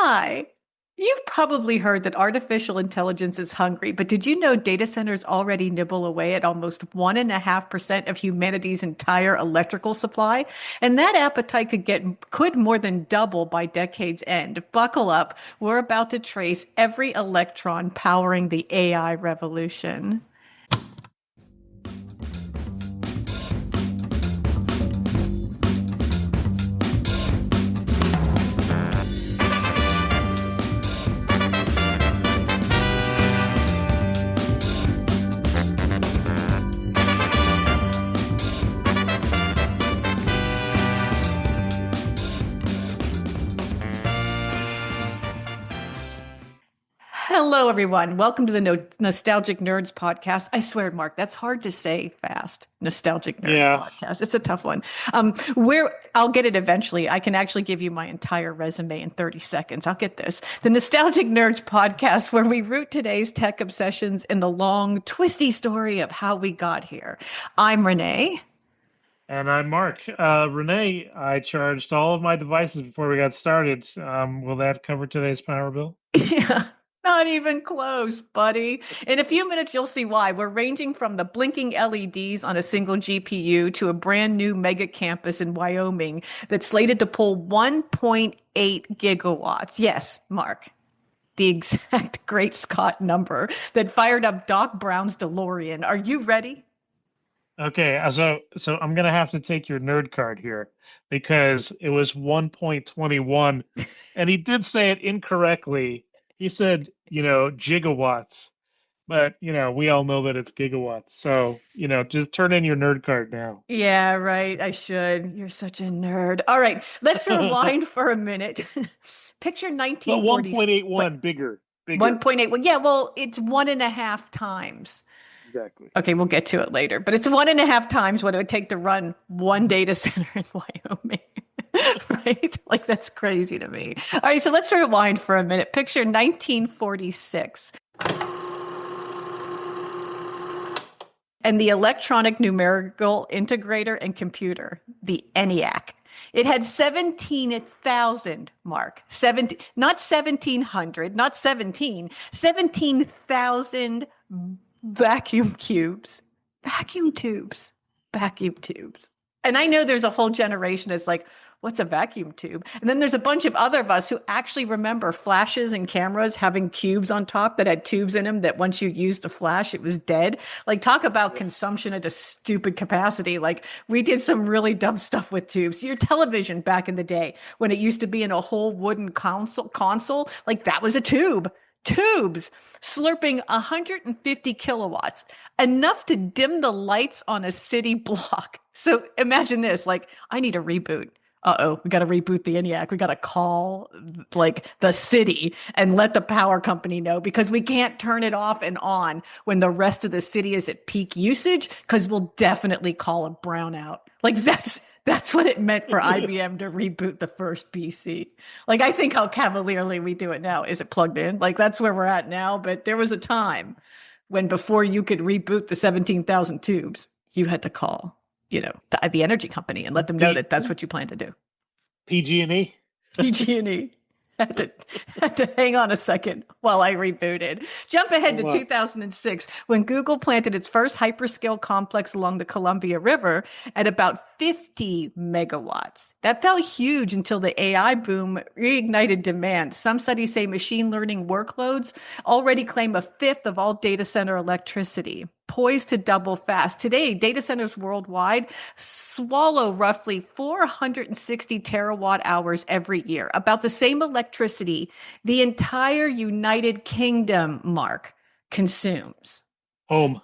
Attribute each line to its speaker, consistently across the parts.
Speaker 1: Hi. You've probably heard that artificial intelligence is hungry, but did you know data centers already nibble away at almost 1.5% of humanity's entire electrical supply? And that appetite could more than double by decade's end. Buckle up. We're about to trace every electron powering the AI revolution. Hello, everyone. Welcome to the Nostalgic Nerds podcast. I swear, Mark, that's hard to say fast. Nostalgic Nerds
Speaker 2: Yeah.
Speaker 1: podcast. It's a tough one. Where I'll get it eventually. I can actually give you my entire resume in 30 seconds. I'll get this. The Nostalgic Nerds podcast, where we root today's tech obsessions in the long, twisty story of how we got here. I'm Renee.
Speaker 2: And I'm Mark. Renee, I charged all of my devices before we got started. Will that cover today's power bill?
Speaker 1: Yeah. Not even close, buddy. In a few minutes, you'll see why. We're ranging from the blinking LEDs on a single GPU to a brand new mega campus in Wyoming that's slated to pull 1.8 gigawatts. Yes, Mark, the exact Great Scott number that fired up Doc Brown's DeLorean. Are you ready?
Speaker 2: Okay, so I'm gonna have to take your nerd card here because it was 1.21, and he did say it incorrectly. He said, gigawatts, but we all know that it's gigawatts. So, just turn in your nerd card now.
Speaker 1: Yeah, right. I should. You're such a nerd. All right, let's rewind for a minute. Picture
Speaker 2: But
Speaker 1: 1940s. What?
Speaker 2: 1.81 bigger.
Speaker 1: 1.8. Well, yeah, well, it's 1.5 times.
Speaker 2: Exactly.
Speaker 1: Okay, we'll get to it later, but it's 1.5 times what it would take to run one data center in Wyoming. Right? Like, that's crazy to me. All right, so let's rewind for a minute. Picture 1946 and the electronic numerical integrator and computer, the ENIAC. It had 17,000, Mark. 17, not 1,700, not 17,000 vacuum cubes, vacuum tubes, vacuum tubes. And I know there's a whole generation that's like, what's a vacuum tube? And then there's a bunch of other of us who actually remember flashes and cameras having cubes on top that had tubes in them that once you used the flash, it was dead. Like, talk about consumption at a stupid capacity. Like, we did some really dumb stuff with tubes. Your television back in the day, when it used to be in a whole wooden console, like that was a tube. Tubes slurping 150 kilowatts, enough to dim the lights on a city block. So imagine this, like, I need a reboot. Uh-oh, we got to reboot the ENIAC. We got to call like the city and let the power company know, because we can't turn it off and on when the rest of the city is at peak usage, because we'll definitely call a brownout. Like, that's what it meant for IBM to reboot the first PC. Like, I think how cavalierly we do it now. Is it plugged in? Like, that's where we're at now. But there was a time when, before you could reboot the 17,000 tubes, you had to call, the energy company and let them know that that's what you plan to do.
Speaker 2: PG&E.
Speaker 1: PG&E. Had to hang on a second while I rebooted. Jump ahead to 2006, when Google planted its first hyperscale complex along the Columbia River at about 50 megawatts. That felt huge until the AI boom reignited demand. Some studies say machine learning workloads already claim a fifth of all data center electricity, poised to double fast. Today, data centers worldwide swallow roughly 460 terawatt hours every year, about the same electricity the entire United Kingdom, Mark, consumes.
Speaker 2: Home.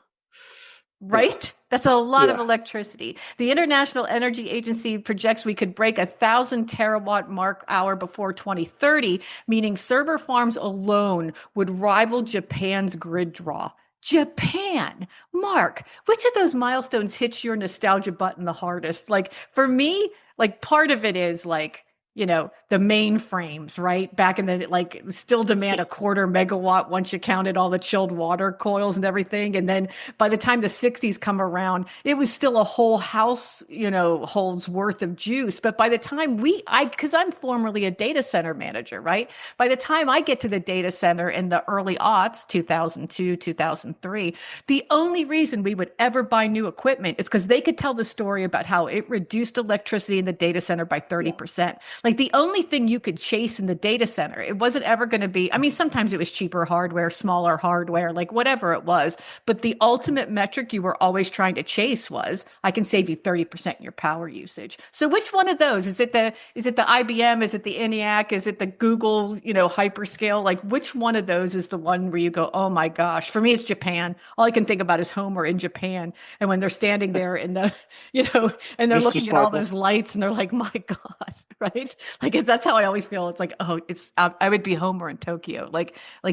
Speaker 1: Right? That's a lot of electricity. The International Energy Agency projects we could break 1,000 terawatt mark hour before 2030, meaning server farms alone would rival Japan's grid draw. Japan. Mark, which of those milestones hits your nostalgia button the hardest? Like, for me, like, part of it is like the mainframes, right? Back in the like still demand a quarter megawatt once you counted all the chilled water coils and everything. And then by the time the 60s come around, it was still a whole house, holds worth of juice. But by the time because I'm formerly a data center manager, right? By the time I get to the data center in the early aughts, 2002, 2003, the only reason we would ever buy new equipment is because they could tell the story about how it reduced electricity in the data center by
Speaker 2: Yeah.
Speaker 1: 30%. Like the only thing you could chase in the data center, it wasn't ever going to be, I mean, sometimes it was cheaper hardware, smaller hardware, like whatever it was. But the ultimate metric you were always trying to chase was, I can save you 30% in your power usage. So which one of those? Is it the IBM? Is it the ENIAC? Is it the Google, hyperscale? Like which one of those is the one where you go, oh my gosh? For me, it's Japan. All I can think about is Homer in Japan. And when they're standing there in the, and they're
Speaker 2: Mr.
Speaker 1: looking at all
Speaker 2: Sparkles.
Speaker 1: those lights and they're like, my God, right? Like that's how I always feel. It's like, oh, I would be Homer in Tokyo.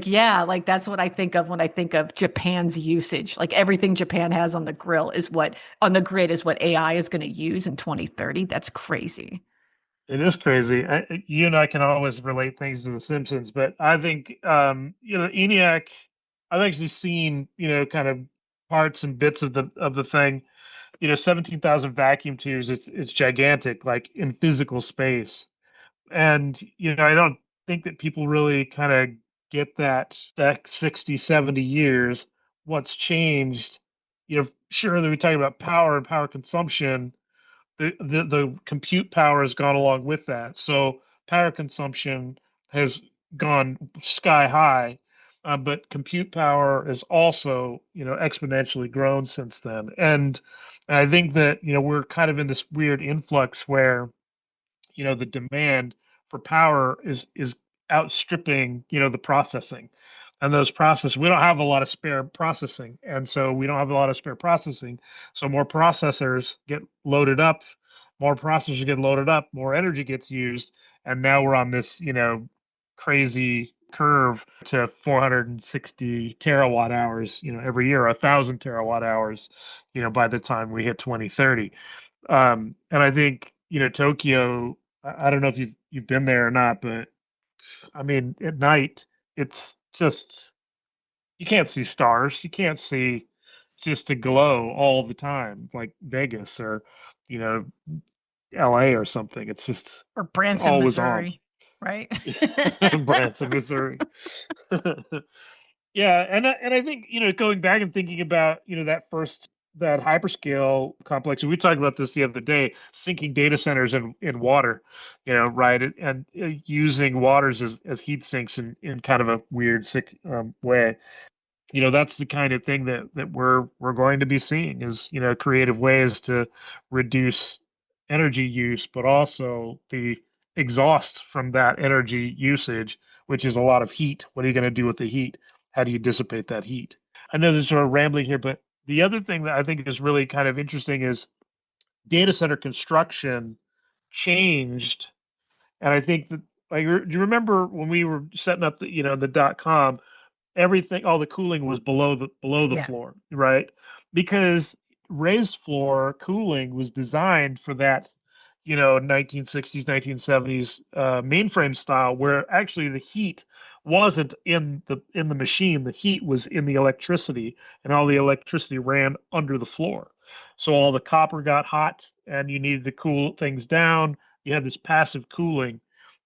Speaker 1: Yeah, like that's what I think of when I think of Japan's usage. Like everything Japan has on the grid is what AI is going to use in 2030. That's crazy.
Speaker 2: It is crazy. You and I can always relate things to The Simpsons, but I think ENIAC. I've actually seen kind of parts and bits of the thing. 17,000 vacuum tubes. It's gigantic, like in physical space. And I don't think that people really kind of get that 60, 70 years. What's changed? Sure that we talk about power and power consumption, the compute power has gone along with that. So power consumption has gone sky high, but compute power has also, exponentially grown since then. And I think that, we're kind of in this weird influx where, the demand for power is outstripping, the processing. And we don't have a lot of spare processing. And so we don't have a lot of spare processing. So more processors get loaded up, more energy gets used. And now we're on this, crazy curve to 460 terawatt hours, every year, 1,000 terawatt hours, by the time we hit 2030. And I think, Tokyo, I don't know if you've been there or not, but I mean, at night, it's just you can't see stars. You can't see just a glow all the time, like Vegas or, you know, LA or something.
Speaker 1: Or
Speaker 2: It's
Speaker 1: Branson,
Speaker 2: always on.
Speaker 1: Missouri, right?
Speaker 2: Branson, Missouri. Yeah, and I think going back and thinking about that hyperscale complex. We talked about this the other day, sinking data centers in water, right, and using waters as heat sinks in kind of a weird sick way. That's the kind of thing that we're going to be seeing is creative ways to reduce energy use, but also the exhaust from that energy usage, which is a lot of heat. What are you going to do with the heat? How do you dissipate that heat? I know this is sort of rambling here, but the other thing that I think is really kind of interesting is data center construction changed. And I think that, like, do you remember when we were setting up the .com, everything, all the cooling was below the
Speaker 1: Yeah.
Speaker 2: floor, right? Because raised floor cooling was designed for that, 1960s, 1970s mainframe style, where actually the heat wasn't in the machine. The heat was in the electricity, and all the electricity ran under the floor. So all the copper got hot, and you needed to cool things down. You had this passive cooling,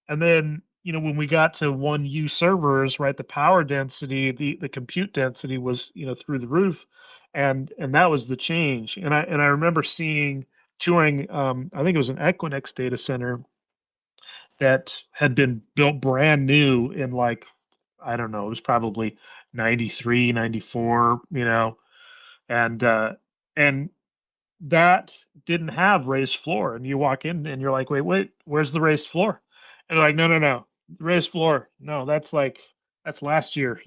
Speaker 2: and then, when we got to 1U servers, right, the power density, the compute density was, through the roof. And that was the change. And I remember touring, I think it was an Equinix data center that had been built brand new in, like, I don't know, it was probably 93, 94, and that didn't have raised floor. And you walk in and you're like, wait, where's the raised floor? And they're like, no, raised floor. No, that's last year.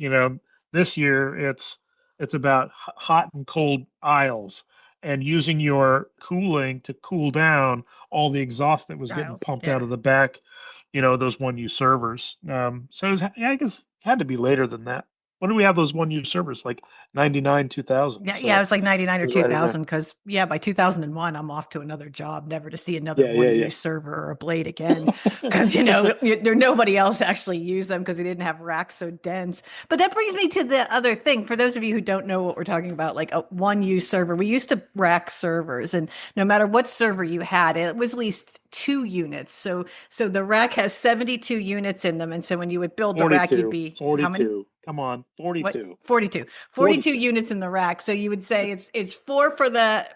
Speaker 2: This year it's about hot and cold aisles and using your cooling to cool down all the exhaust that was getting
Speaker 1: Giles.
Speaker 2: pumped out
Speaker 1: Yeah.
Speaker 2: of the back, those 1U servers. So yeah, I guess it had to be later than that. When do we have those one use servers? Like 99, 2000.
Speaker 1: Yeah, yeah, it
Speaker 2: So
Speaker 1: was like 99
Speaker 2: it
Speaker 1: or
Speaker 2: was right in there.
Speaker 1: 2000 because yeah, by 2001 I'm off to another job, never to see another
Speaker 2: Yeah, yeah,
Speaker 1: one
Speaker 2: yeah.
Speaker 1: use server or a blade again because there nobody else actually used them because they didn't have racks so dense. But that brings me to the other thing. For those of you who don't know what we're talking about, like a one use server, we used to rack servers, and no matter what server you had, it was at least 2 units. So the rack has 72 units in them, and so when you would build the rack, you'd
Speaker 2: 42,
Speaker 1: be how many?
Speaker 2: 42. Come on,
Speaker 1: What?
Speaker 2: 42,
Speaker 1: 42. 42
Speaker 2: 42.
Speaker 1: units in the rack. So you would say it's four for the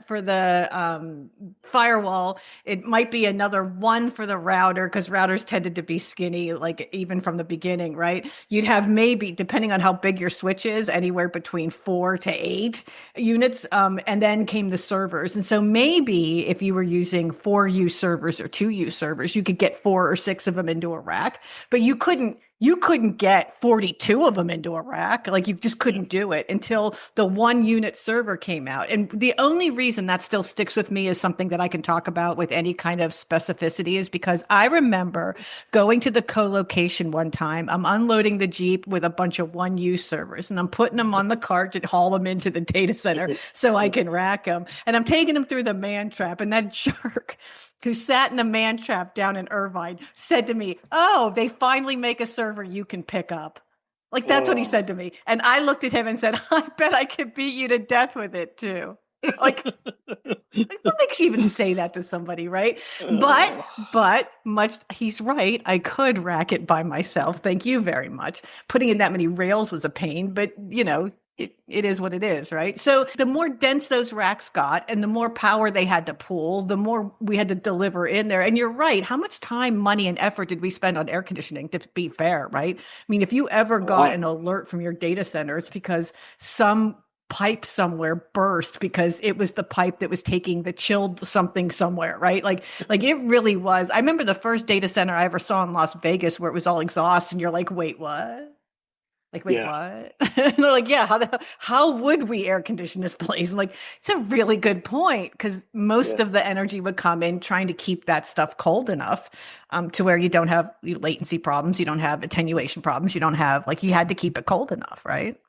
Speaker 1: firewall. It might be another one for the router because routers tended to be skinny, like even from the beginning, right? You'd have maybe, depending on how big your switch is, anywhere between 4 to 8 units. And then came the servers. And so maybe if you were using 4U servers or 2U servers, you could get 4 or 6 of them into a rack, but you couldn't get 42 of them into a rack. Like you just
Speaker 2: Yeah.
Speaker 1: couldn't do it until the 1 unit server came out. And the only reason that still sticks with me is something that I can talk about with any kind of specificity is because I remember going to the co-location one time. I'm unloading the Jeep with a bunch of 1U servers and I'm putting them on the cart to haul them into the data center so I can rack them. And I'm taking them through the man trap. And that jerk who sat in the man trap down in Irvine said to me, "Oh, they finally make a server you can pick up." Like that's what he
Speaker 2: Oh.
Speaker 1: said to me. And I looked at him and said, "I bet I could beat you to death with it too." Like what makes you even say that to somebody, right? But
Speaker 2: Oh.
Speaker 1: but much he's right. I could rack it by myself. Thank you very much. Putting in that many rails was a pain, but it is what it is, right? So the more dense those racks got and the more power they had to pull, the more we had to deliver in there. And you're right. How much time, money, and effort did we spend on air conditioning to be fair, right? I mean, if you ever
Speaker 2: A
Speaker 1: got
Speaker 2: lot.
Speaker 1: an alert from your data center, it's because some pipe somewhere burst because it was the pipe that was taking the chilled something somewhere, right? Like it really was. I remember the first data center I ever saw in Las Vegas where it was all exhaust and you're like, "Wait, what?" Like, "Wait,
Speaker 2: Yeah.
Speaker 1: what?" And they're like, "Yeah, how would we air condition this place?" And like, it's a really good point because most
Speaker 2: Yeah.
Speaker 1: of the energy would come in trying to keep that stuff cold enough to where you don't have latency problems, you don't have attenuation problems, you don't have like you had to keep it cold enough, right?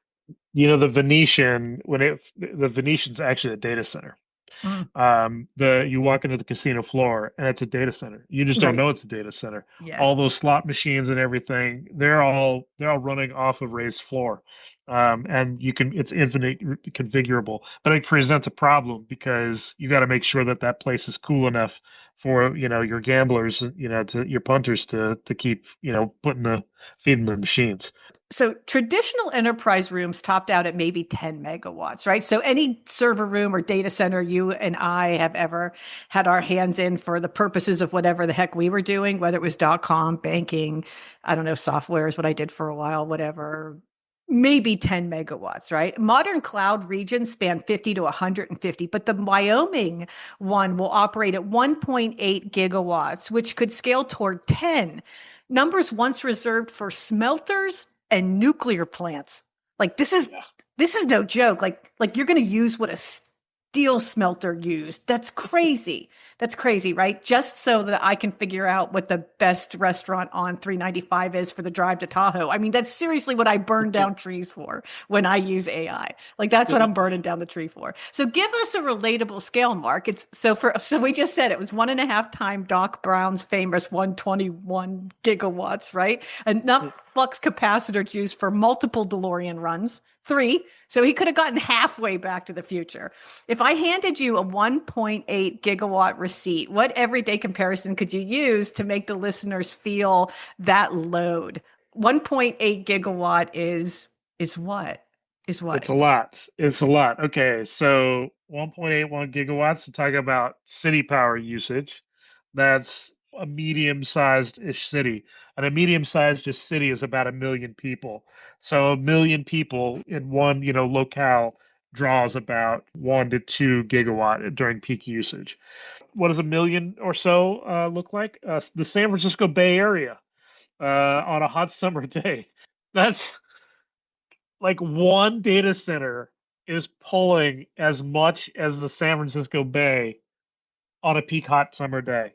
Speaker 2: The Venetian, the Venetian's actually a data center.
Speaker 1: Mm,
Speaker 2: The you walk into the casino floor and it's a data center. You just don't
Speaker 1: right.
Speaker 2: know it's a data center.
Speaker 1: Yeah.
Speaker 2: All those slot machines and everything, they're all running off a raised floor. And it's infinite configurable, but it presents a problem because you got to make sure that that place is cool enough for, your gamblers, your punters to keep, feeding the machines.
Speaker 1: So traditional enterprise rooms topped out at maybe 10 megawatts, right? So any server room or data center you and I have ever had our hands in for the purposes of whatever the heck we were doing, whether it was .com, banking, I don't know, software is what I did for a while, whatever, maybe 10 megawatts, right? Modern cloud regions span 50 to 150, but the Wyoming one will operate at 1.8 gigawatts, which could scale toward 10. Numbers once reserved for smelters and nuclear plants. Like
Speaker 2: Yeah.
Speaker 1: this is no joke. Like you're going to use what a steel smelter used. That's crazy. That's crazy, right? Just so that I can figure out what the best restaurant on 395 is for the drive to Tahoe. I mean, that's seriously what I burn down trees for when I use AI. Like that's what I'm burning down the tree for. So give us a relatable scale, Mark. So we just said it was 1.5 times Doc Brown's famous 121 gigawatts, right? Enough flux capacitor juice for multiple DeLorean runs. 3. So he could have gotten halfway back to the future. If I handed you a 1.8 gigawatt receipt, what everyday comparison could you use to make the listeners feel that load? 1.8 gigawatt is what? Is
Speaker 2: It's
Speaker 1: what?
Speaker 2: a lot. It's a lot. Okay, so 1.81 gigawatts to talk about city power usage. That's a medium-sized-ish city. And a medium-sized-ish city is about 1 million people. So 1 million people in one, locale draws about 1 to 2 gigawatt during peak usage. What does a million or so look like? The San Francisco Bay Area on a hot summer day. That's like one data center is pulling as much as the San Francisco Bay on a peak hot summer day.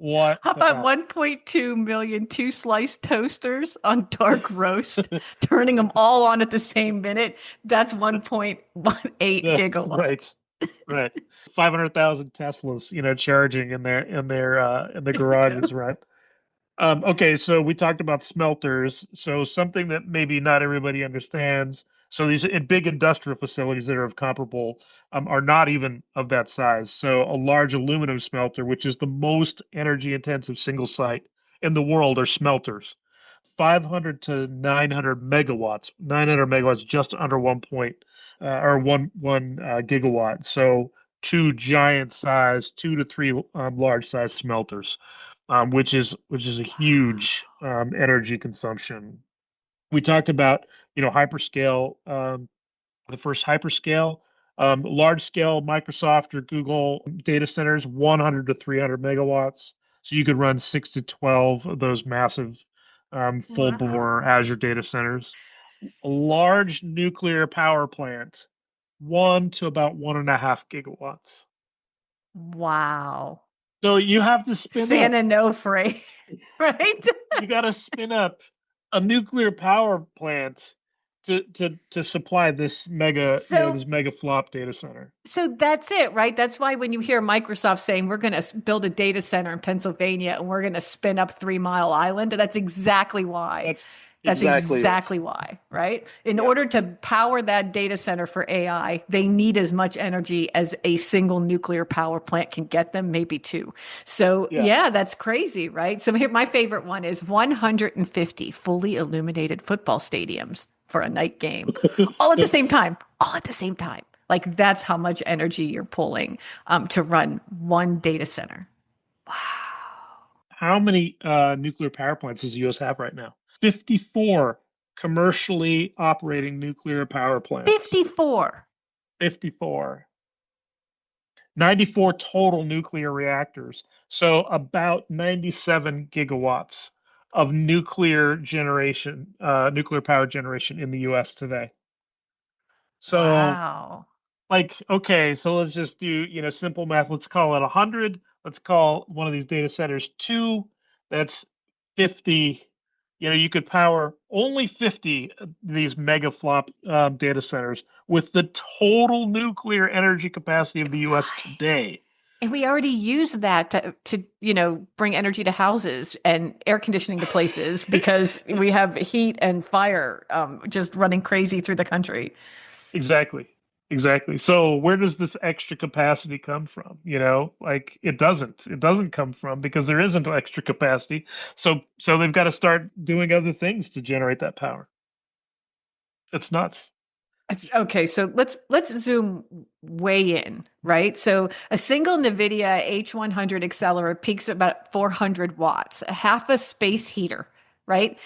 Speaker 2: What
Speaker 1: How
Speaker 2: the
Speaker 1: about
Speaker 2: hell?
Speaker 1: 1.2 million two-slice toasters on dark roast, turning them all on at the same minute? That's 1.18
Speaker 2: Right,
Speaker 1: gigawatts.
Speaker 2: right. 500,000 Teslas, charging in the
Speaker 1: There you
Speaker 2: garages,
Speaker 1: go.
Speaker 2: right? Okay, so we talked about smelters. So something that maybe not everybody understands. So these big industrial facilities that are of comparable are not even of that size. So a large aluminum smelter, which is the most energy intensive single site in the world, are smelters. 500 to 900 megawatts. 900 megawatts, just under or one gigawatt. So two giant size, two to three large size smelters, which is a huge energy consumption. We talked about hyperscale, the first hyperscale, large scale Microsoft or Google data centers, 100 to 300 megawatts. So you could run 6 to 12 of those massive full
Speaker 1: Wow.
Speaker 2: bore Azure data centers. A large nuclear power plant, 1 to about 1.5 gigawatts.
Speaker 1: Wow.
Speaker 2: So you have to spin up.
Speaker 1: Santa no freight, right?
Speaker 2: You got to spin up a nuclear power plant to supply this mega,
Speaker 1: So
Speaker 2: this mega flop data center.
Speaker 1: So that's it, right? That's why when you hear Microsoft saying we're going to build a data center in Pennsylvania and we're going to spin up 3 Mile Island, that's exactly why.
Speaker 2: That's
Speaker 1: That's
Speaker 2: exactly it.
Speaker 1: exactly why, right? In
Speaker 2: Yep.
Speaker 1: order to power that data center for AI, they need as much energy as a single nuclear power plant can get them, maybe two. So,
Speaker 2: Yeah.
Speaker 1: yeah, that's crazy, right? So, here, my favorite one is 150 fully illuminated football stadiums for a night game, all at the same time, all at the same time. Like, that's how much energy you're pulling to run one data center. Wow.
Speaker 2: How many nuclear power plants does the U.S. have right now? 54 commercially operating nuclear power plants.
Speaker 1: 54.
Speaker 2: 54. 94 total nuclear reactors. So about 97 gigawatts of nuclear power generation in the US today. So,
Speaker 1: Wow.
Speaker 2: like, okay, so let's just do, simple math. Let's call it 100. Let's call one of these data centers two. That's 50. You could power only 50 of these mega flop data centers with the total nuclear energy capacity of the US today.
Speaker 1: And we already use that to bring energy to houses and air conditioning to places because we have heat and fire just running crazy through the country.
Speaker 2: Exactly. Exactly. So where does this extra capacity come from? Like it doesn't. It doesn't come from because there isn't extra capacity. So they've got to start doing other things to generate that power. It's nuts.
Speaker 1: Okay, so let's zoom way in, right? So a single NVIDIA H100 accelerator peaks at about 400 watts, a half a space heater, right?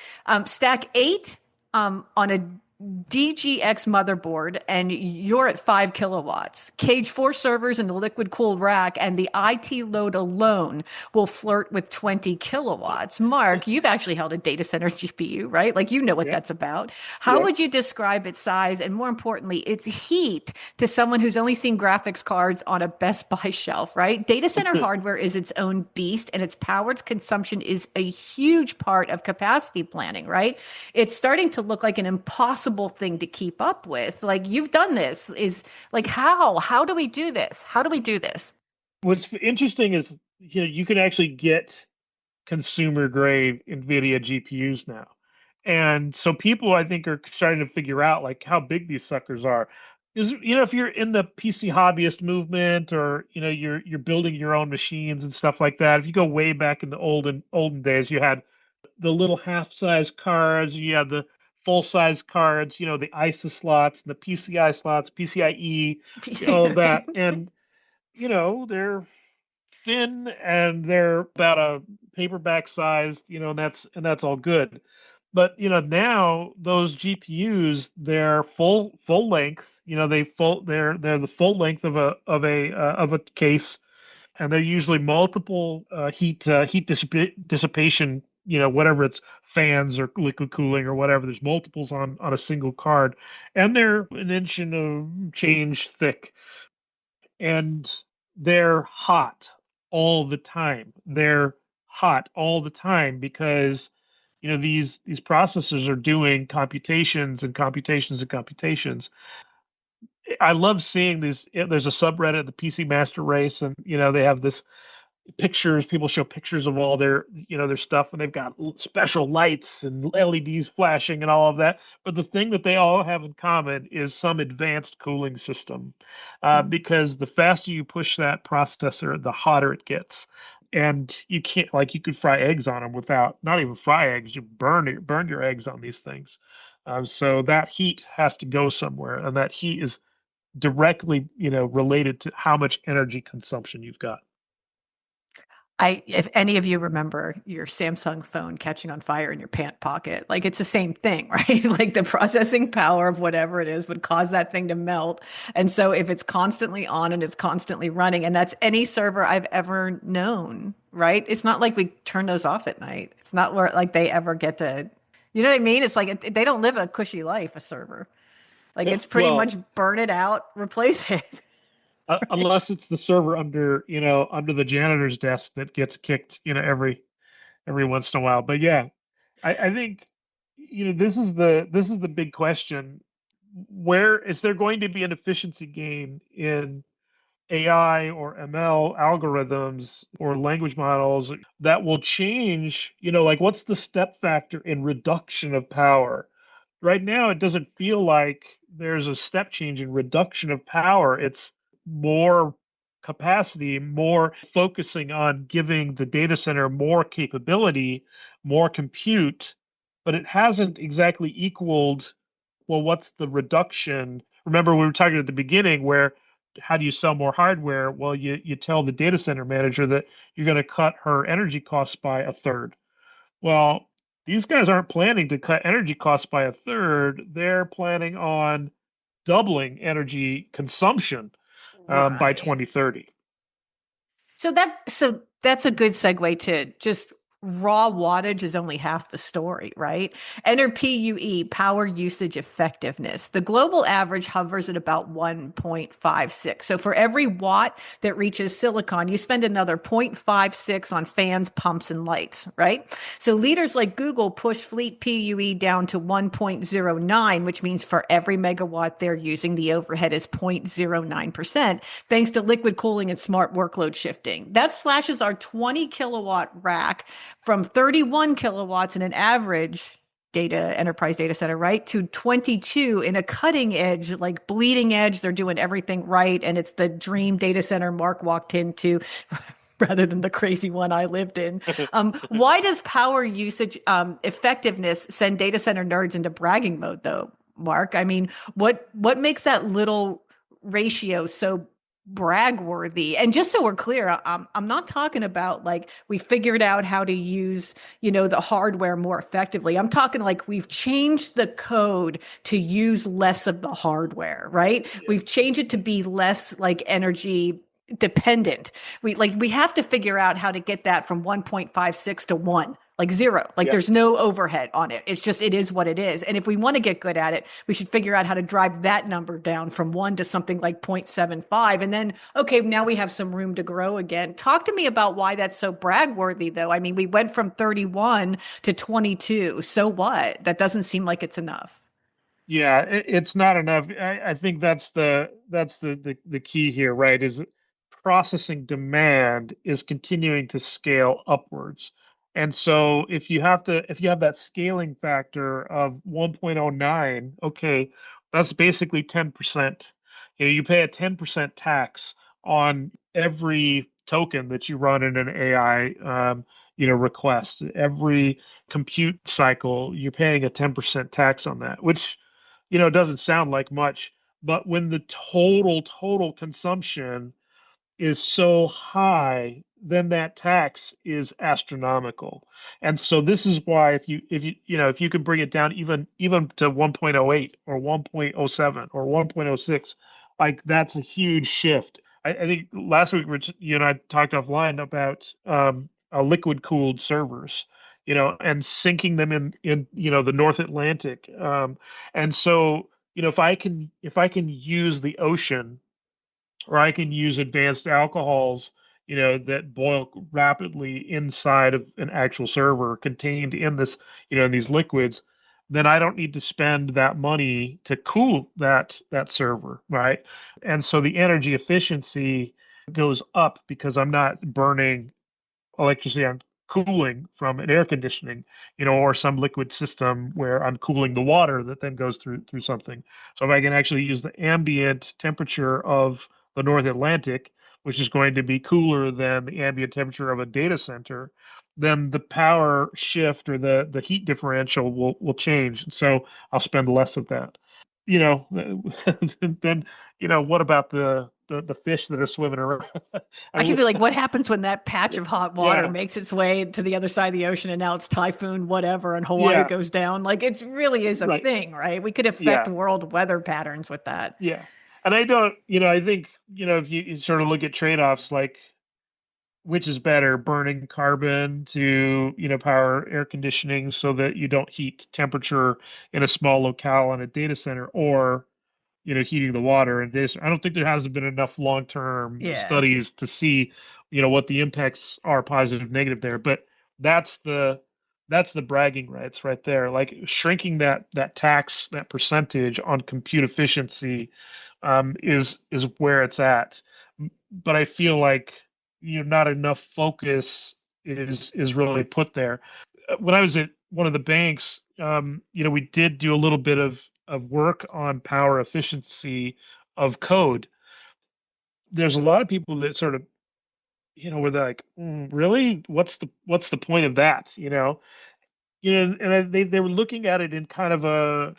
Speaker 1: Stack eight on a DGX motherboard, and you're at 5 kilowatts. Cage four servers in a liquid cooled rack, and the IT load alone will flirt with 20 kilowatts. Mark, you've actually held a data center GPU, right? Like you know what
Speaker 2: Yeah.
Speaker 1: that's about. How
Speaker 2: Yeah.
Speaker 1: would you describe its size and, more importantly, its heat to someone who's only seen graphics cards on a Best Buy shelf, right? Data center hardware is its own beast, and its power consumption is a huge part of capacity planning, right? It's starting to look like an impossible thing to keep up with. Like you've done this is like how do we do this? How do we do this?
Speaker 2: What's interesting is you can actually get consumer grade NVIDIA GPUs now. And so people I think are starting to figure out like how big these suckers are. Is if you're in the PC hobbyist movement or you're building your own machines and stuff like that, if you go way back in the olden days, you had the little half size cards, you had the full size cards, the ISA slots, the PCI slots, PCIe, all of that. And they're thin and they're about a paperback sized, and that's all good. But now those GPUs, they're full length. They're the full length of a case, and they're usually multiple dissipation. Whatever it's fans or liquid cooling or whatever. There's multiples on a single card, and they're an inch and a change thick, and they're hot all the time. They're hot all the time because these processors are doing computations and computations and computations. I love seeing these. There's a subreddit, the PC Master Race, and they have this pictures. People show pictures of all their stuff, and they've got special lights and LEDs flashing and all of that. But the thing that they all have in common is some advanced cooling system,
Speaker 1: Mm.
Speaker 2: because the faster you push that processor, the hotter it gets. And you can't, like, you could fry eggs on them without, not even fry eggs, you burn your eggs on these things. So that heat has to go somewhere, and that heat is directly, related to how much energy consumption you've got.
Speaker 1: If any of you remember your Samsung phone catching on fire in your pant pocket, like it's the same thing, right? Like the processing power of whatever it is would cause that thing to melt. And so if it's constantly on and it's constantly running, and that's any server I've ever known, right? It's not like we turn those off at night. It's not where like they ever get to, you know what I mean? It's like they don't live a cushy life, a server. Like it's pretty much
Speaker 2: Well,
Speaker 1: burn it out, replace it. Right?
Speaker 2: unless it's the server under the janitor's desk that gets kicked, every once in a while. But yeah, I think, this is the big question. Where is there going to be an efficiency gain in AI or ML algorithms or language models that will change, like what's the step factor in reduction of power? Right now, it doesn't feel like there's a step change in reduction of power. It's more capacity, more focusing on giving the data center more capability, more compute, but it hasn't exactly equaled, well, what's the reduction? Remember, we were talking at the beginning where how do you sell more hardware? Well, you tell the data center manager that you're going to cut her energy costs by a third. Well, these guys aren't planning to cut energy costs by a third. They're planning on doubling energy consumption by
Speaker 1: Right.
Speaker 2: 2030.
Speaker 1: So that's a good segue to just raw wattage is only half the story, right? Enter PUE, power usage effectiveness. The global average hovers at about 1.56. So for every watt that reaches silicon, you spend another 0.56 on fans, pumps, and lights, right? So leaders like Google push fleet PUE down to 1.09, which means for every megawatt they're using, the overhead is 0.09%, thanks to liquid cooling and smart workload shifting. That slashes our 20 kilowatt rack from 31 kilowatts in an average enterprise data center, right, to 22 in a cutting edge, like bleeding edge. They're doing everything right. And it's the dream data center Marc walked into rather than the crazy one I lived in. Why does power usage effectiveness send data center nerds into bragging mode, though, Marc? I mean, what makes that little ratio so brag worthy? And just so we're clear, I'm not talking about like we figured out how to use, the hardware more effectively. I'm talking like we've changed the code to use less of the hardware, right?
Speaker 2: Yeah.
Speaker 1: We've changed it to be less like energy dependent. We have to figure out how to get that from 1.56 to 1, like 0. Like
Speaker 2: Yeah.
Speaker 1: there's no overhead on it. It's just it is what it is. And if we want to get good at it, we should figure out how to drive that number down from 1 to something like 0.75. And then okay, now we have some room to grow again. Talk to me about why that's so brag worthy though. I mean, we went from 31 to 22. So what? That doesn't seem like it's enough.
Speaker 2: Yeah, it's not enough. I think that's the key here, right? Is that processing demand is continuing to scale upwards. And so if you have that scaling factor of 1.09, okay, that's basically 10%. You pay a 10% tax on every token that you run in an AI request. Every compute cycle, you're paying a 10% tax on that, which doesn't sound like much, but when the total consumption is so high, then that tax is astronomical. And so this is why if you can bring it down even to 1.08 or 1.07 or 1.06, like that's a huge shift. I think last week, Rich, you and I talked offline about liquid cooled servers, and sinking them in the North Atlantic. And so, if I can use the ocean, or I can use advanced alcohols that boil rapidly inside of an actual server contained in this, in these liquids, then I don't need to spend that money to cool that server, right? And so the energy efficiency goes up because I'm not burning electricity on cooling from an air conditioning, or some liquid system where I'm cooling the water that then goes through something. So if I can actually use the ambient temperature of the North Atlantic, which is going to be cooler than the ambient temperature of a data center, then the power shift or the heat differential will change. So I'll spend less of that. You know, then what about the fish that are swimming around? I
Speaker 1: I could
Speaker 2: mean,
Speaker 1: be like, what happens when that patch of hot water
Speaker 2: yeah,
Speaker 1: makes its way to the other side of the ocean and now it's typhoon, whatever, and Hawaii
Speaker 2: yeah,
Speaker 1: goes down? Like, it's really is a
Speaker 2: right.
Speaker 1: thing, right? We could affect
Speaker 2: Yeah,
Speaker 1: world weather patterns with that.
Speaker 2: yeah. And I don't, I think, if you sort of look at trade-offs, like which is better, burning carbon to, power air conditioning so that you don't heat temperature in a small locale in a data center, or heating the water and this. I don't think there hasn't been enough long-term
Speaker 1: Yeah.
Speaker 2: studies to see, what the impacts are, positive, negative there. But that's the that's the bragging rights right there. Like shrinking that tax, that percentage on compute efficiency, is where it's at. But I feel like not enough focus is really put there. When I was at one of the banks, we did do a little bit of work on power efficiency of code. There's a lot of people that sort of, were like, really? What's the point of that? And they were looking at it in kind of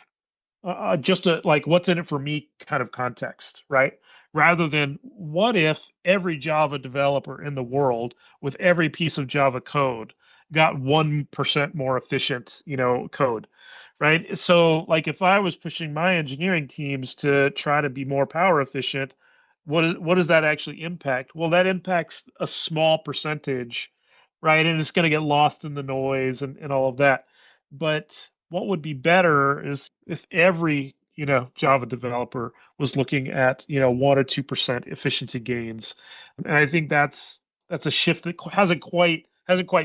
Speaker 2: just a like what's in it for me kind of context, right? Rather than what if every Java developer in the world with every piece of Java code got 1% more efficient, code, right? So like if I was pushing my engineering teams to try to be more power efficient, what does that actually impact? Well, that impacts a small percentage, right? And it's going to get lost in the noise and all of that. But what would be better is if every, Java developer was looking at, 1 or 2% efficiency gains. And I think that's a shift that hasn't quite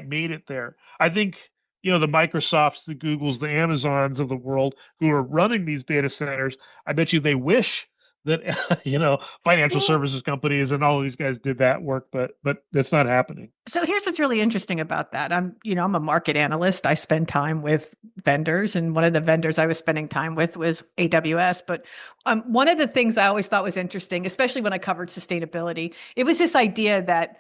Speaker 2: made it there. I think, the Microsofts, the Googles, the Amazons of the world who are running these data centers, I bet you they wish that financial
Speaker 1: Well,
Speaker 2: services companies and all of these guys did that work, but that's not happening.
Speaker 1: so here's what's really interesting about that. I'm a market analyst. I spend time with vendors, and one of the vendors I was spending time with was AWS. But one of the things I always thought was interesting, especially when I covered sustainability, it was this idea that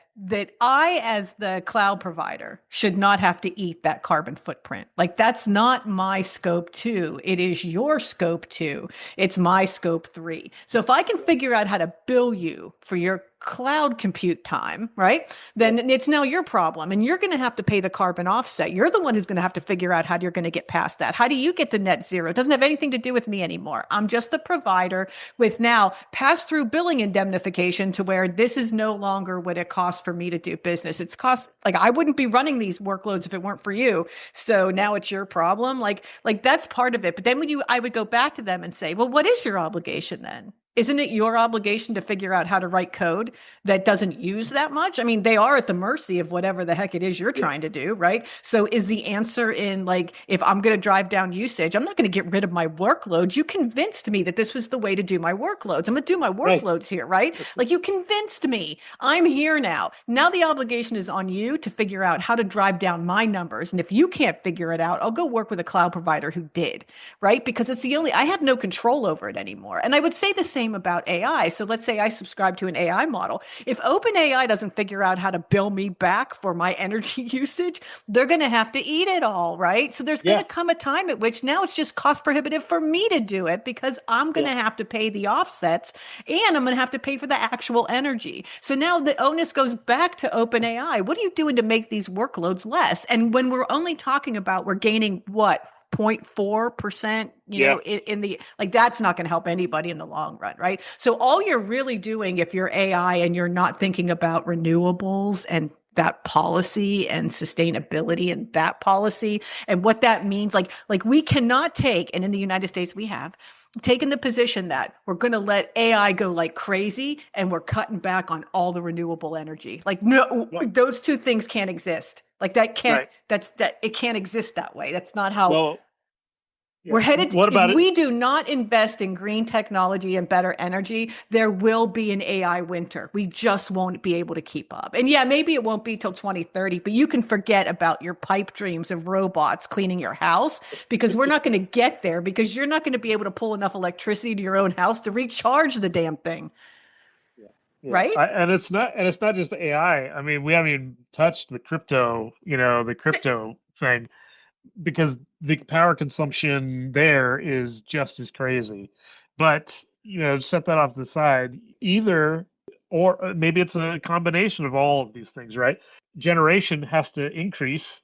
Speaker 1: I, as the cloud provider, should not have to eat that carbon footprint. Like that's not my scope 2. It is your scope 2. It's my scope 3. So if I can figure out how to bill you for your cloud compute time, right?
Speaker 2: Yep.
Speaker 1: Then it's now your problem and you're going to have to pay the carbon offset. You're the one who's going to have to figure out how you're going to get past that. How do you get to net zero? It doesn't have anything to do with me anymore. I'm just the provider with now pass through billing indemnification to where this is no longer what it costs for me to do business. It's cost like I wouldn't be running these workloads if it weren't for you. So now it's your problem. Like that's part of it. But then I would go back to them and say, well, what is your obligation then? Isn't it your obligation to figure out how to write code that doesn't use that much? I mean, they are at the mercy of whatever the heck it is you're
Speaker 2: Yeah.
Speaker 1: trying to do, right? So is the answer in like, if I'm going to drive down usage, I'm not going to get rid of my workloads. You convinced me that this was the way to do my workloads. I'm going to do my
Speaker 2: Right.
Speaker 1: workloads here, right?
Speaker 2: That's it.
Speaker 1: Like you convinced me. I'm here now. Now the obligation is on you to figure out how to drive down my numbers. And if you can't figure it out, I'll go work with a cloud provider who did, right? Because I have no control over it anymore. And I would say the same about AI. So let's say I subscribe to an AI model. If OpenAI doesn't figure out how to bill me back for my energy usage, they're going to have to eat it all, right? So there's going to
Speaker 2: Yeah.
Speaker 1: come a time at which now it's just cost prohibitive for me to do it because I'm going
Speaker 2: Yeah.
Speaker 1: to have to pay the offsets and I'm going to have to pay for the actual energy. So now the onus goes back to OpenAI. What are you doing to make these workloads less? And when we're only talking about we're gaining what? 0.4%,
Speaker 2: Yeah.
Speaker 1: in the like that's not going to help anybody in the long run, right? So all you're really doing if you're AI and you're not thinking about renewables and that policy and sustainability and that policy and what that means. Like we cannot take, and in the United States we have taken the position that we're going to let AI go like crazy and we're cutting back on all the renewable energy. Like no,
Speaker 2: Well,
Speaker 1: those two things can't exist. Like that can't,
Speaker 2: right.
Speaker 1: that it can't exist that way. That's not how
Speaker 2: Well, yeah.
Speaker 1: we're headed.
Speaker 2: What
Speaker 1: If
Speaker 2: about it?
Speaker 1: we do not invest in green technology and better energy, there will be an AI winter. We just won't be able to keep up. And yeah, maybe it won't be till 2030, but you can forget about your pipe dreams of robots cleaning your house because we're not going to get there because you're not going to be able to pull enough electricity to your own house to recharge the damn thing,
Speaker 2: Yeah. Yeah.
Speaker 1: right?
Speaker 2: And it's not just AI. I mean, we haven't even touched the crypto, the crypto thing because the power consumption there is just as crazy. But, set that off to the side. Either, or maybe it's a combination of all of these things, right? Generation has to increase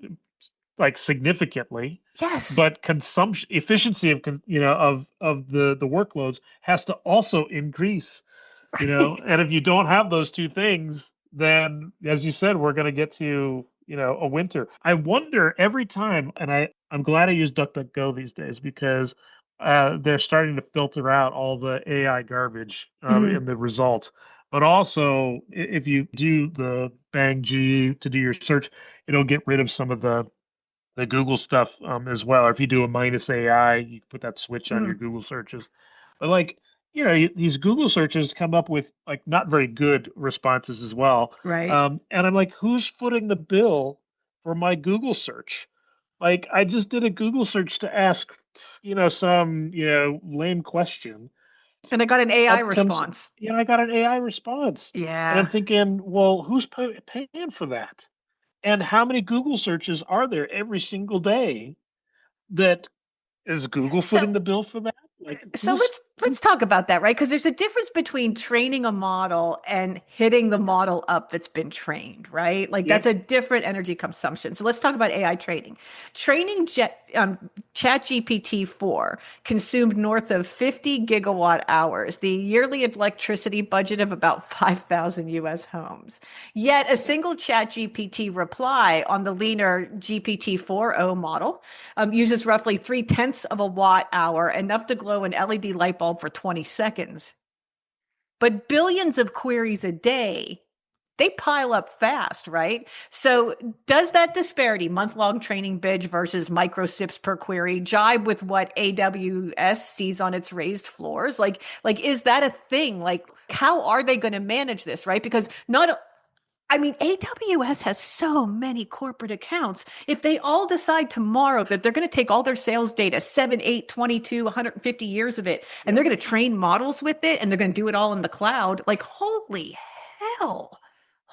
Speaker 2: like significantly,
Speaker 1: Yes.
Speaker 2: but consumption efficiency of the workloads has to also increase,
Speaker 1: Right.
Speaker 2: and if you don't have those two things, then as you said, we're going to get to a winter. I wonder every time, and I'm glad I use DuckDuckGo these days because they're starting to filter out all the AI garbage in
Speaker 1: Mm,
Speaker 2: the results. But also, if you do the Bang G to do your search, it'll get rid of some of the Google stuff as well. Or if you do a minus AI, you put that switch on your
Speaker 1: mm,
Speaker 2: Google searches. But like, these Google searches come up with like not very good responses as well.
Speaker 1: right.
Speaker 2: And I'm like, who's footing the bill for my Google search? Like, I just did a Google search to ask, some, lame question.
Speaker 1: And I got an AI
Speaker 2: Up comes,
Speaker 1: response.
Speaker 2: I got an AI response. And I'm
Speaker 1: Yeah.
Speaker 2: thinking, well, who's paying for that? And how many Google searches are there every single day that is Google
Speaker 1: So
Speaker 2: footing the bill for that? Like
Speaker 1: so let's talk about that, right? Because there's a difference between training a model and hitting the model up that's been trained, right? Like that's
Speaker 2: Yep.
Speaker 1: a different energy consumption. So let's talk about AI training. ChatGPT 4 consumed north of 50 gigawatt hours, the yearly electricity budget of about 5,000 US homes. Yet a single ChatGPT reply on the leaner GPT 4.0 model uses roughly 3/10 of a watt hour, enough to glow an LED light bulb for 20 seconds. But billions of queries a day, they pile up fast, right? So, does that disparity, month long training bidge versus micro sips per query, jibe with what AWS sees on its raised floors? Like, is that a thing? Like, how are they going to manage this, right? Because not I mean, AWS has so many corporate accounts. If they all decide tomorrow that they're going to take all their sales data, 7, 8, 22, 150 years of it, and
Speaker 2: Yep.
Speaker 1: they're going to train models with it, and they're going to do it all in the cloud, like, holy hell,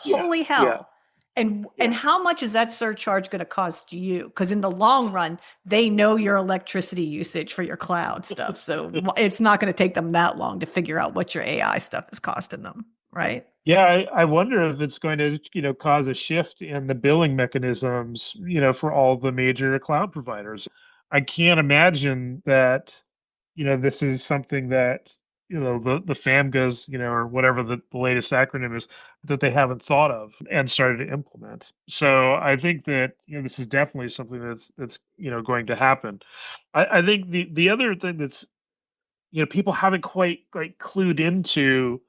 Speaker 2: Yeah.
Speaker 1: holy
Speaker 2: Yeah.
Speaker 1: hell. And
Speaker 2: Yeah.
Speaker 1: how much is that surcharge going to cost you? Because in the long run, they know your electricity usage for your cloud stuff. So it's not going to take them that long to figure out what your AI stuff is costing them, right?
Speaker 2: Yeah, I wonder if it's going to, cause a shift in the billing mechanisms, for all the major cloud providers. I can't imagine that, this is something that, the FAMGAs, or whatever the latest acronym is, that they haven't thought of and started to implement. So I think that, this is definitely something that's going to happen. I think the other thing that's, people haven't quite like clued into.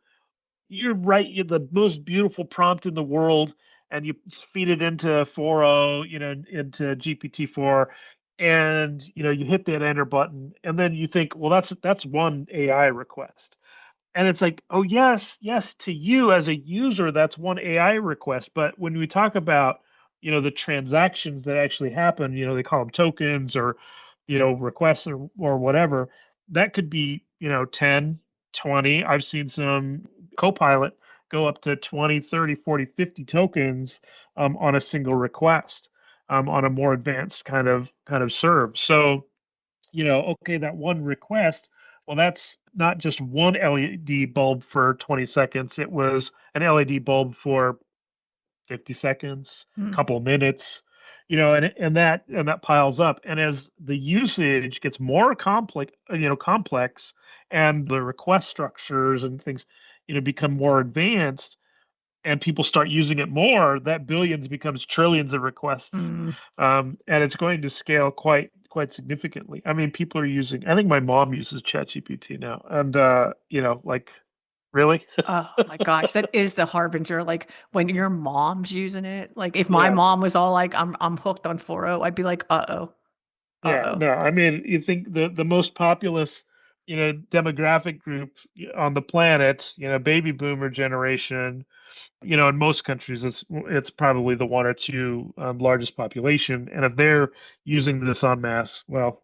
Speaker 2: You're right. You're the most beautiful prompt in the world, and you feed it into 4.0, into GPT-4, and you hit that enter button, and then you think, well, that's one AI request. And it's like, oh yes, yes, to you as a user, that's one AI request. But when we talk about, the transactions that actually happen, they call them tokens or, requests or whatever, that could be, 10, 20. I've seen some Copilot go up to 20, 30, 40, 50 tokens on a single request on a more advanced kind of serve. So, okay, that one request, well, that's not just one LED bulb for 20 seconds. It was an LED bulb for 50 seconds, a
Speaker 1: Hmm.
Speaker 2: couple minutes, and that piles up. And as the usage gets more complex, and the request structures and things, become more advanced, and people start using it more, that billions becomes trillions of requests,
Speaker 1: Mm.
Speaker 2: and it's going to scale quite significantly. I mean, people are using. I think my mom uses ChatGPT now, and like, really?
Speaker 1: Oh my gosh, that is the harbinger. Like when your mom's using it, like if my
Speaker 2: Yeah,
Speaker 1: mom was all like, I'm hooked on 4.0, I'd be like, uh-oh,
Speaker 2: yeah.
Speaker 1: uh-oh.
Speaker 2: No, I mean, you think the most populous, demographic group on the planet, baby boomer generation. In most countries, it's probably the one or two largest population, and if they're using this en masse, well,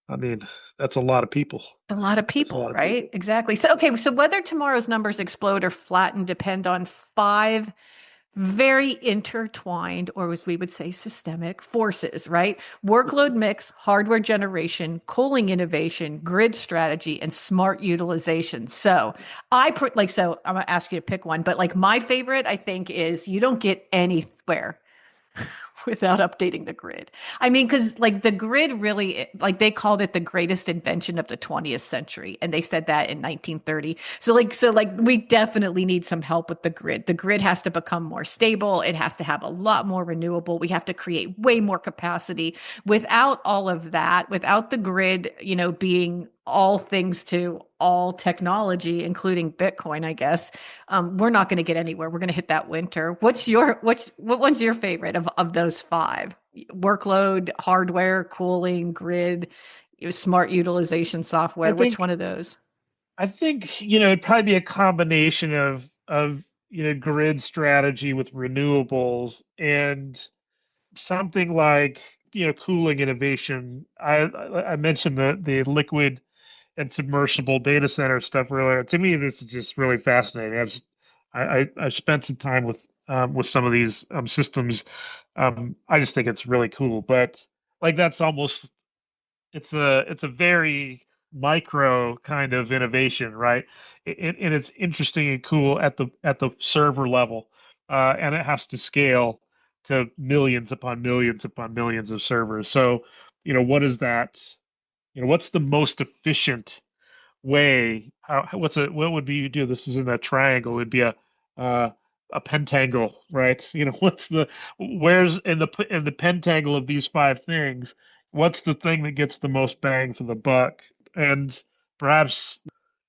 Speaker 2: I mean, that's a lot of people.
Speaker 1: A lot of
Speaker 2: That's a
Speaker 1: people,
Speaker 2: lot of
Speaker 1: right?
Speaker 2: people.
Speaker 1: Exactly. So, okay, so whether tomorrow's numbers explode or flatten depend on five very intertwined, or as we would say, systemic forces, right? Workload mix, hardware generation, cooling innovation, grid strategy, and smart utilization. So so I'm gonna ask you to pick one, but like my favorite, I think, is you don't get anywhere without updating the grid. I mean, because like the grid really, like they called it the greatest invention of the 20th century, and they said that in 1930. So like we definitely need some help with the grid. The grid has to become more stable. It has to have a lot more renewable. We have to create way more capacity. Without all of that, without the grid, being all things to all technology, including Bitcoin, I guess, we're not going to get anywhere. We're going to hit that winter. What one's your favorite of those five? Workload, hardware, cooling, grid, smart utilization
Speaker 2: I
Speaker 1: software. Which one
Speaker 2: think
Speaker 1: of those?
Speaker 2: I think it'd probably be a combination of grid strategy with renewables and something like cooling innovation. I mentioned the liquid and submersible data center stuff earlier. To me, this is just really fascinating. I've spent some time with some of these systems. I just think it's really cool. But like that's almost it's a very micro kind of innovation, right? And it's interesting and cool at the server level, and it has to scale to millions upon millions upon millions of servers. So, what is that? What's the most efficient way? What would be you do? This is in a triangle. It'd be uh, a pentangle, right? What's the where's in the pentangle of these five things? What's the thing that gets the most bang for the buck? And perhaps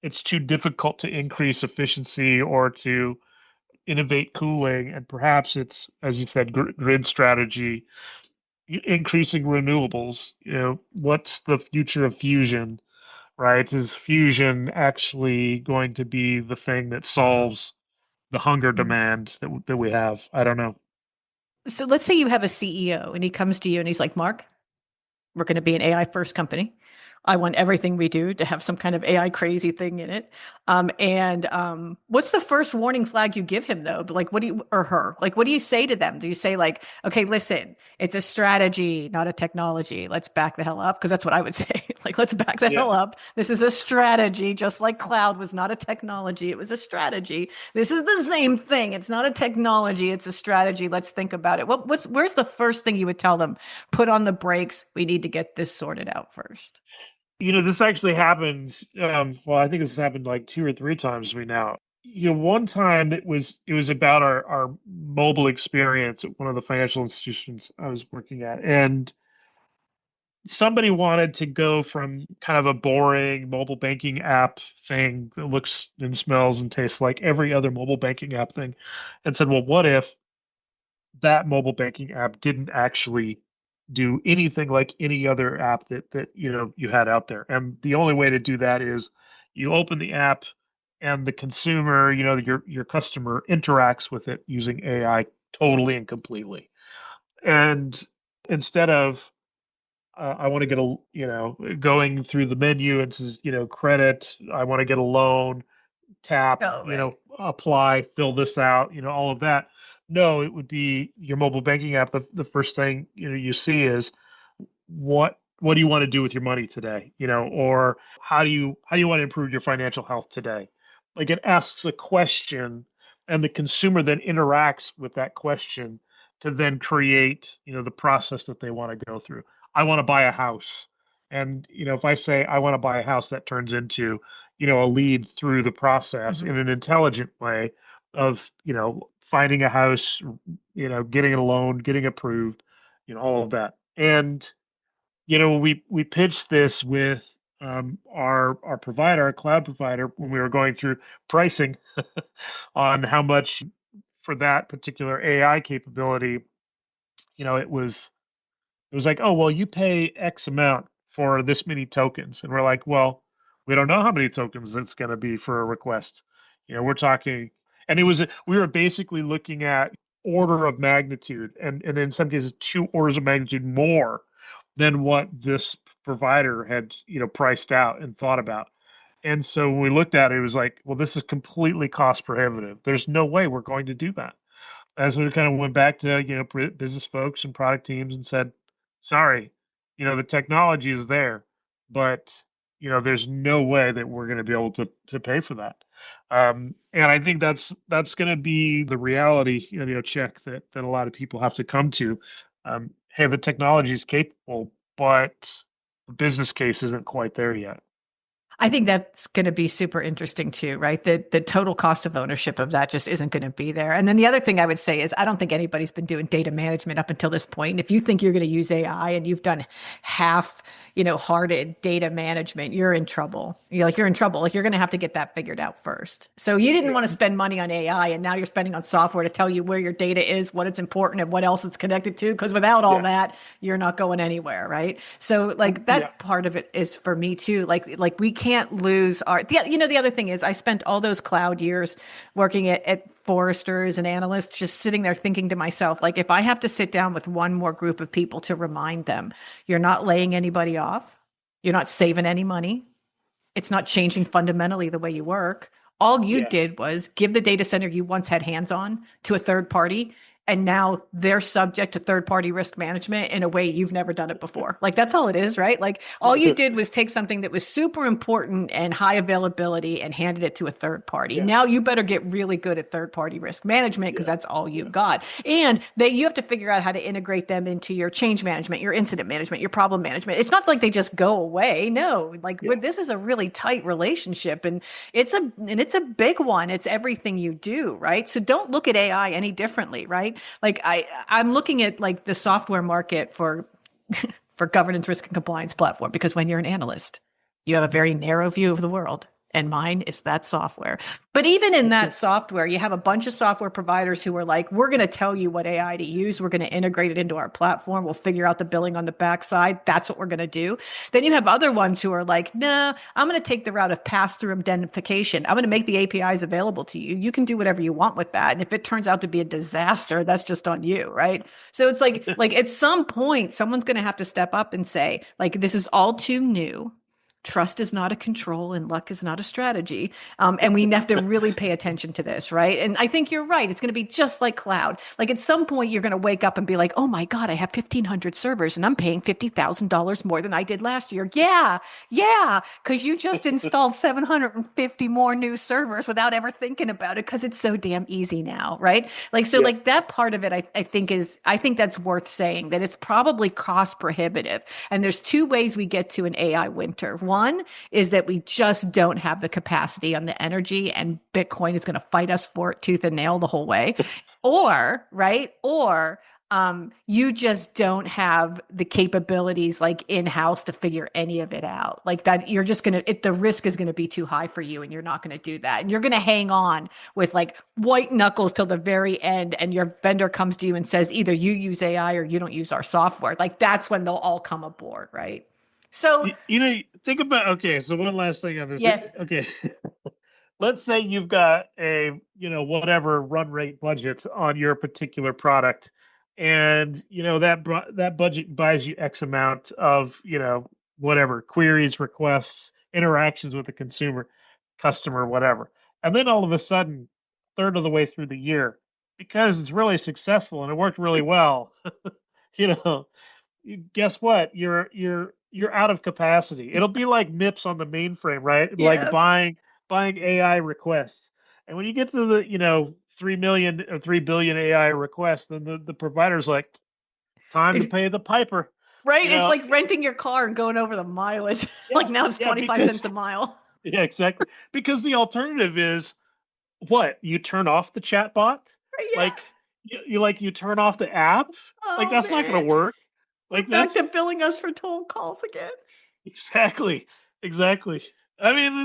Speaker 2: it's too difficult to increase efficiency or to innovate cooling, and perhaps it's, as you said, grid strategy, increasing renewables. What's the future of fusion? Right? Is fusion actually going to be the thing that solves the hunger
Speaker 1: Mhm.
Speaker 2: demand that we have? I don't know.
Speaker 1: So let's say you have a CEO and he comes to you and he's like, Mark, we're going to be an AI first company. I want everything we do to have some kind of AI crazy thing in it. And what's the first warning flag you give him though? Like, what do you or her? Like, what do you say to them? Do you say like, okay, listen, it's a strategy, not a technology. Let's back the hell up because that's what I would say. Like, let's back the hell
Speaker 2: Yeah.
Speaker 1: up. This is a strategy, just like cloud was not a technology; it was a strategy. This is the same thing. It's not a technology; it's a strategy. Let's think about it. Where's the first thing you would tell them? Put on the brakes. We need to get this sorted out first.
Speaker 2: This actually happened. Well, I think this has happened like two or three times to me now. One time it was about our mobile experience at one of the financial institutions I was working at, and somebody wanted to go from kind of a boring mobile banking app thing that looks and smells and tastes like every other mobile banking app thing, and said, well, what if that mobile banking app didn't actually do anything like any other app that you had out there? And the only way to do that is you open the app and the consumer, your customer interacts with it using AI totally and completely. And instead of I want to get going through the menu and says, credit, I want to get a loan, tap,
Speaker 1: Oh, right.
Speaker 2: apply, fill this out, all of that. No, it would be your mobile banking app. The first thing, you see is what do you want to do with your money today? Or how do you want to improve your financial health today? Like it asks a question and the consumer then interacts with that question to then create, the process that they want to go through. I want to buy a house. And, if I say I want to buy a house, that turns into, a lead through the process
Speaker 1: Mhm.
Speaker 2: in an intelligent way, of, finding a house, getting a loan, getting approved, all of that. And, we pitched this with our provider, our cloud provider, when we were going through pricing on how much for that particular AI capability. It was like, oh, well, you pay X amount for this many tokens. And we're like, well, we don't know how many tokens it's going to be for a request. We're talking, and we were basically looking at order of magnitude, and in some cases, 2 orders of magnitude more than what this provider had, priced out and thought about. And so when we looked at it, it was like, well, this is completely cost prohibitive. There's no way we're going to do that. As we kind of went back to business folks and product teams and said, sorry, the technology is there, but there's no way that we're going to be able to pay for that. And I think that's going to be the reality, check that a lot of people have to come to. Hey, the technology is capable, but the business case isn't quite there yet.
Speaker 1: I think that's going to be super interesting too, right? The total cost of ownership of that just isn't going to be there. And then the other thing I would say is I don't think anybody's been doing data management up until this point. And if you think you're going to use AI and you've done half, hearted data management, you're in trouble. You're in trouble. Like you're going to have to get that figured out first. So you didn't want to spend money on AI and now you're spending on software to tell you where your data is, what it's important and what else it's connected to. Because without all
Speaker 2: Yeah.
Speaker 1: that, you're not going anywhere, right? So like
Speaker 2: Yeah.
Speaker 1: that part of it is for me too. Like we can't lose our, the other thing is I spent all those cloud years working at foresters and analysts, just sitting there thinking to myself, like, if I have to sit down with one more group of people to remind them, you're not laying anybody off, you're not saving any money, it's not changing fundamentally the way you work. All you
Speaker 2: Yeah.
Speaker 1: did was give the data center you once had hands on to a third party. And now they're subject to third party risk management in a way you've never done it before. Like that's all it is, right? Like all you did was take something that was super important and high availability and handed it to a third party.
Speaker 2: Yeah.
Speaker 1: Now you better get really good at third party risk management because
Speaker 2: Yeah.
Speaker 1: that's all
Speaker 2: Yeah.
Speaker 1: you've got. And that you have to figure out how to integrate them into your change management, your incident management, your problem management. It's not like they just go away. No, like
Speaker 2: Yeah.
Speaker 1: this is a really tight relationship and it's a big one. It's everything you do, right? So don't look at AI any differently, right? Like I'm looking at like the software market for governance, risk, and compliance platform because when you're an analyst, you have a very narrow view of the world. And mine is that software. But even in that software, you have a bunch of software providers who are like, we're going to tell you what AI to use. We're going to integrate it into our platform. We'll figure out the billing on the backside. That's what we're going to do. Then you have other ones who are like, nah, I'm going to take the route of pass-through indemnification. I'm going to make the APIs available to you. You can do whatever you want with that. And if it turns out to be a disaster, that's just on you, right? So it's like at some point, someone's going to have to step up and say, like, this is all too new. Trust is not a control and luck is not a strategy. And we have to really pay attention to this, right? And I think you're right. It's going to be just like cloud. Like at some point, you're going to wake up and be like, oh my God, I have 1,500 servers and I'm paying $50,000 more than I did last year. Yeah, yeah, because you just installed 750 more new servers without ever thinking about it because it's so damn easy now, right? Like, so
Speaker 2: Yeah.
Speaker 1: like that part of it, I think that's worth saying that it's probably cost prohibitive. And there's two ways we get to an AI winter. One is that we just don't have the capacity on the energy, and Bitcoin is going to fight us for it tooth and nail the whole way. Or, right? Or you just don't have the capabilities like in house to figure any of it out. Like that, you're just going to, the risk is going to be too high for you and you're not going to do that. And you're going to hang on with like white knuckles till the very end. And your vendor comes to you and says, either you use AI or you don't use our software. Like that's when they'll all come aboard, right? So,
Speaker 2: Think about, okay, so one last thing on this.
Speaker 1: yeah,
Speaker 2: Okay. Let's say you've got a, whatever run rate budget on your particular product, and that budget buys you X amount of, whatever queries, requests, interactions with the customer, whatever. And then all of a sudden, third of the way through the year, because it's really successful and it worked really well, you know, guess what? You're out of capacity. It'll be like MIPS on the mainframe, right? Like
Speaker 1: yeah.
Speaker 2: buying AI requests. And when you get to the, 3 million or 3 billion AI requests, then the provider's like, time to
Speaker 1: It's,
Speaker 2: pay the piper.
Speaker 1: right.
Speaker 2: You
Speaker 1: It's
Speaker 2: know,
Speaker 1: like renting your car and going over the mileage. Like
Speaker 2: yeah,
Speaker 1: now it's
Speaker 2: yeah,
Speaker 1: 25
Speaker 2: because
Speaker 1: cents a mile.
Speaker 2: yeah, exactly. Because the alternative is What? You turn off the chat bot?
Speaker 1: Yeah.
Speaker 2: Like you turn off the app? Like
Speaker 1: Oh
Speaker 2: that's not going
Speaker 1: man.
Speaker 2: to work.
Speaker 1: We're
Speaker 2: Like
Speaker 1: back to
Speaker 2: that's
Speaker 1: billing us for toll calls again.
Speaker 2: exactly, exactly. I mean,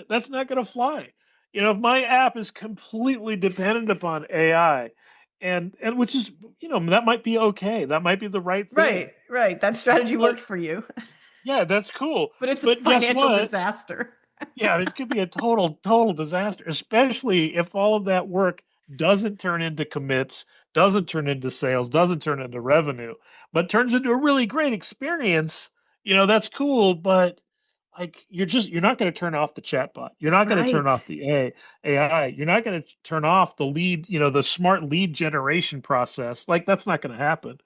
Speaker 2: that's not gonna fly. If my app is completely dependent upon AI, and which is, that might be okay. That might be the right
Speaker 1: Right,
Speaker 2: thing.
Speaker 1: right. That strategy
Speaker 2: But
Speaker 1: worked for you,
Speaker 2: yeah, that's cool.
Speaker 1: but it's a
Speaker 2: But guess
Speaker 1: financial
Speaker 2: what?
Speaker 1: disaster.
Speaker 2: Yeah, it could be a total disaster, especially if all of that work doesn't turn into commits, doesn't turn into sales, doesn't turn into revenue, but turns into a really great experience. That's cool, but like you're not going to turn off the chatbot. You're not going to turn
Speaker 1: Right.
Speaker 2: off the AI. You're not going to turn off the lead, the smart lead generation process. Like that's not going to happen.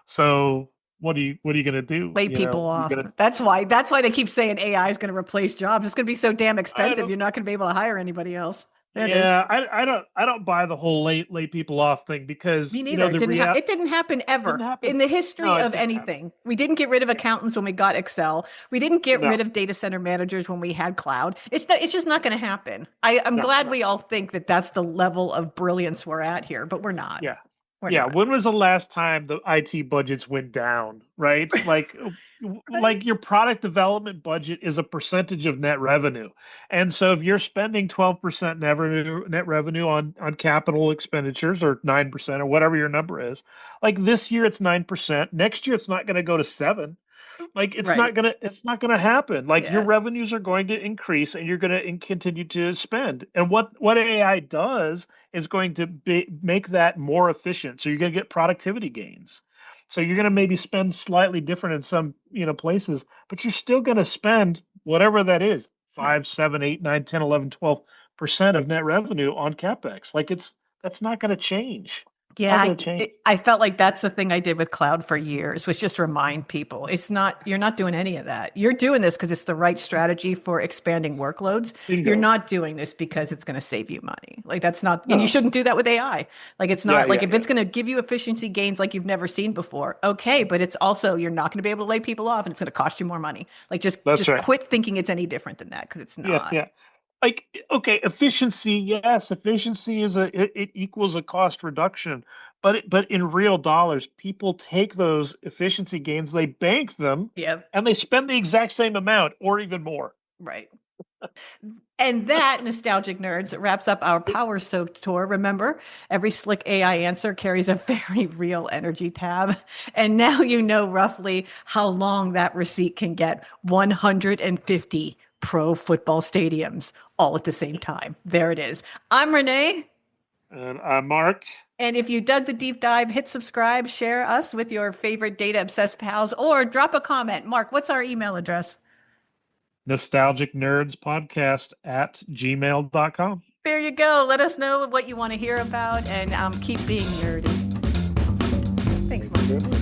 Speaker 2: So what are you going to do?
Speaker 1: Lay people
Speaker 2: You're
Speaker 1: off.
Speaker 2: going to
Speaker 1: That's why they keep saying AI is going to replace jobs. It's going to be so damn
Speaker 2: I
Speaker 1: expensive.
Speaker 2: don't
Speaker 1: You're not going to be able to hire anybody else. There it is.
Speaker 2: Yeah, I don't buy the whole lay people off thing because
Speaker 1: Me neither.
Speaker 2: the real
Speaker 1: It didn't happen
Speaker 2: didn't
Speaker 1: ever
Speaker 2: happen.
Speaker 1: in the
Speaker 2: No,
Speaker 1: history
Speaker 2: it
Speaker 1: of
Speaker 2: didn't happen.
Speaker 1: anything. We didn't get rid of
Speaker 2: Yeah,
Speaker 1: accountants when we got Excel. We didn't get rid
Speaker 2: no,
Speaker 1: of data center managers when we had cloud. It's just not going to happen. I'm
Speaker 2: no,
Speaker 1: glad
Speaker 2: no.
Speaker 1: we all think that that's the level of brilliance we're at here, but we're not.
Speaker 2: Yeah,
Speaker 1: We're
Speaker 2: yeah.
Speaker 1: not.
Speaker 2: When was the last time the IT budgets went down? Right,
Speaker 1: Right.
Speaker 2: like your product development budget is a percentage of net revenue, and so if you're spending 12% net revenue on capital expenditures or 9% or whatever your number is, like this year it's 9%. Next year it's not going to go to 7. Like
Speaker 1: Right.
Speaker 2: it's not gonna happen. Like your
Speaker 1: Yeah.
Speaker 2: revenues are going to increase and you're going to continue to spend. And what AI does is going to make that more efficient. So you're going to get productivity gains. So you're going to maybe spend slightly different in some, places, but you're still going to spend whatever that is,
Speaker 1: Right.
Speaker 2: 5, 7, 8, 9, 10, 11, 12% of net revenue on CapEx. Like that's not going to change. It's
Speaker 1: Yeah,
Speaker 2: not going to change.
Speaker 1: I felt like that's the thing I did with cloud for years was just remind people you're not doing any of that. You're doing this because it's the right strategy for expanding workloads. You're
Speaker 2: Bingo.
Speaker 1: not doing this because it's going to save you money. Like that's not, and you
Speaker 2: No.
Speaker 1: shouldn't do that with AI. Like it's
Speaker 2: Yeah,
Speaker 1: not like
Speaker 2: yeah,
Speaker 1: if
Speaker 2: yeah.
Speaker 1: it's going to give you efficiency gains like you've never seen before, okay, but it's also you're not going to be able to lay people off and it's going to cost you more money. Like
Speaker 2: That's
Speaker 1: just
Speaker 2: right.
Speaker 1: quit thinking it's any different than that because it's
Speaker 2: Yeah,
Speaker 1: not.
Speaker 2: yeah. Like, okay, efficiency, yes, efficiency it equals a cost reduction, but in real dollars, people take those efficiency gains, they bank them,
Speaker 1: Yeah,
Speaker 2: and they spend the exact same amount or even more.
Speaker 1: right. And that, nostalgic nerds, wraps up our power soaked tour. Remember, every slick AI answer carries a very real energy tab. And now you know roughly how long that receipt can get 150 pro football stadiums all at the same time. There it is. I'm Renee.
Speaker 2: And Mark,
Speaker 1: And if you dug the deep dive, hit subscribe, share us with your favorite data obsessed pals, or drop a comment. Mark, what's our email address?
Speaker 2: nostalgic nerds podcast at gmail.com.
Speaker 1: There you go. Let us know what you want to hear about and keep being nerdy. Thanks, Mark.